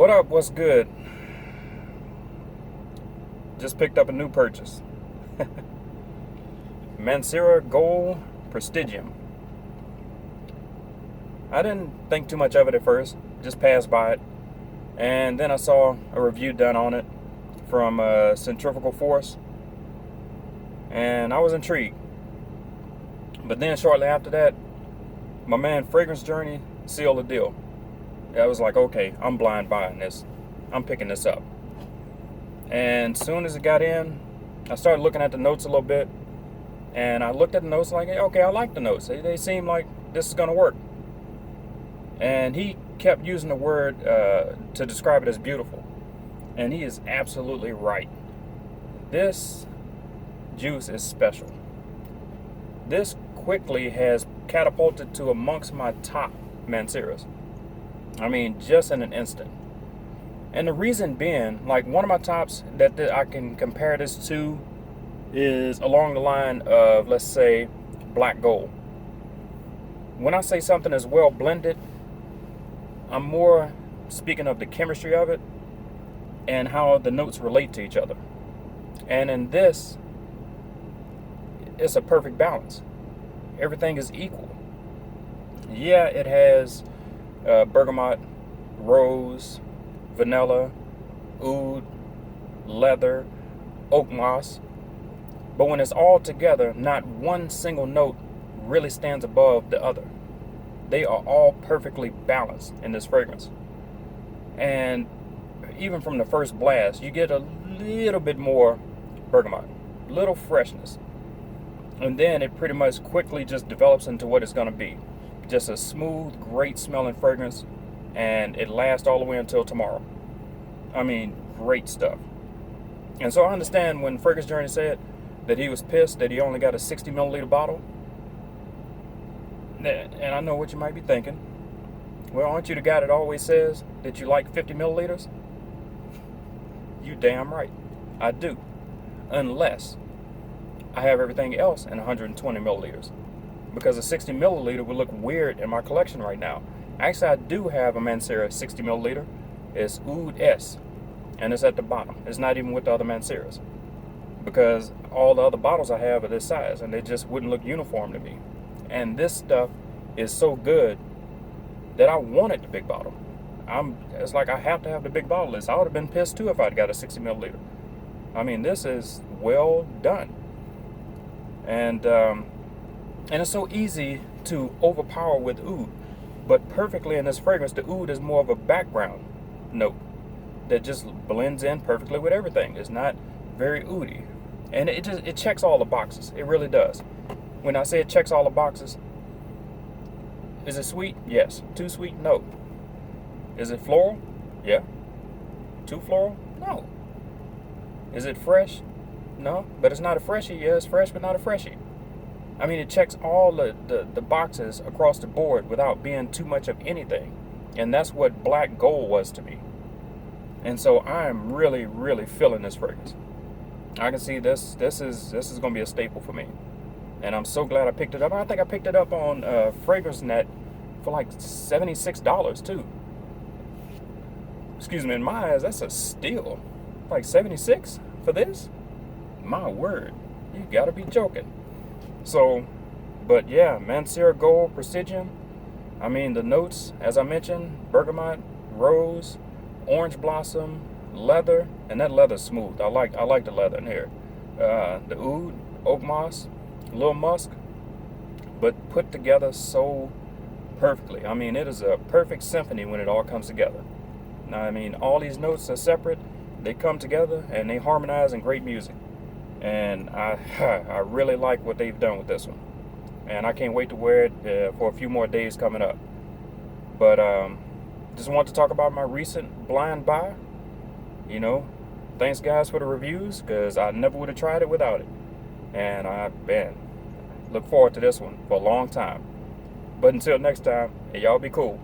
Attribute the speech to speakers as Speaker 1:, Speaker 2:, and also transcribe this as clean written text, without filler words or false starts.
Speaker 1: What up? What's good? Just picked up a new purchase. Mancera Gold Prestigium. I didn't think too much of it at first, just passed by it. And then I saw a review done on it from Scentrifugal Force. And I was intrigued. But then shortly after that, my man Fragrance Journey sealed the deal. I was like, okay, I'm blind buying this. I'm picking this up. And soon as it got in, I started looking at the notes a little bit. And I looked at the notes like, okay, I like the notes. They seem like this is going to work. And he kept using the word to describe it as beautiful. And he is absolutely right. This juice is special. This quickly has catapulted to amongst my top Manceras. I mean, just in an instant. And the reason being, like, one of my tops that I can compare this to is along the line of, let's say, black gold. When I say something is well blended, I'm more speaking of the chemistry of it and how the notes relate to each other. And in this, it's a perfect balance. Everything is equal. Yeah, it has bergamot, rose, vanilla, oud, leather, oak moss. But when it's all together, not one single note really stands above the other. They are all perfectly balanced in this fragrance. And even from the first blast, you get a little bit more bergamot, little freshness. And then it pretty much quickly just develops into what it's going to be. Just a smooth, great smelling fragrance, and it lasts all the way until tomorrow. I mean, great stuff. And so I understand when Fragrance Journey said that he was pissed that he only got a 60 milliliter bottle. And I know what you might be thinking. Well, aren't you the guy that always says that you like 50 milliliters? You damn right. I do. Unless I have everything else in 120 milliliters. Because a 60 milliliter would look weird in my collection right now. Actually, I do have a Mancera 60 milliliter. It's Oud S. And it's at the bottom. It's not even with the other Manceras. Because all the other bottles I have are this size. And they just wouldn't look uniform to me. And this stuff is so good that I wanted the big bottle. It's like I have to have the big bottle list. I would have been pissed too if I'd got a 60 milliliter. I mean, this is well done. And it's so easy to overpower with oud. But perfectly in this fragrance, the oud is more of a background note that just blends in perfectly with everything. It's not very oudy. And it checks all the boxes. It really does. When I say it checks all the boxes, is it sweet? Yes. Too sweet? No. Is it floral? Yeah. Too floral? No. Is it fresh? No. But it's not a freshie. Yeah, it's fresh, but not a freshie. I mean, it checks all the boxes across the board without being too much of anything. And that's what black gold was to me. And so I'm really, really feeling this fragrance. I can see this is going to be a staple for me. And I'm so glad I picked it up. I think I picked it up on FragranceNet for like $76 too. Excuse me, in my eyes, that's a steal. Like $76 for this? My word, you gotta be joking. So, but yeah, Mancera Gold Prestigium. I mean, the notes, as I mentioned, bergamot, rose, orange blossom, leather, and that leather's smooth. I like the leather in here. The oud, oak moss, little musk, but put together so perfectly. I mean, it is a perfect symphony when it all comes together. Now, I mean, all these notes are separate. They come together and they harmonize in great music. And I really like what they've done with this one. And I can't wait to wear it for a few more days coming up. But just want to talk about my recent blind buy. You know, thanks guys for the reviews, because I never would have tried it without it. And look forward to this one for a long time. But until next time, hey, y'all be cool.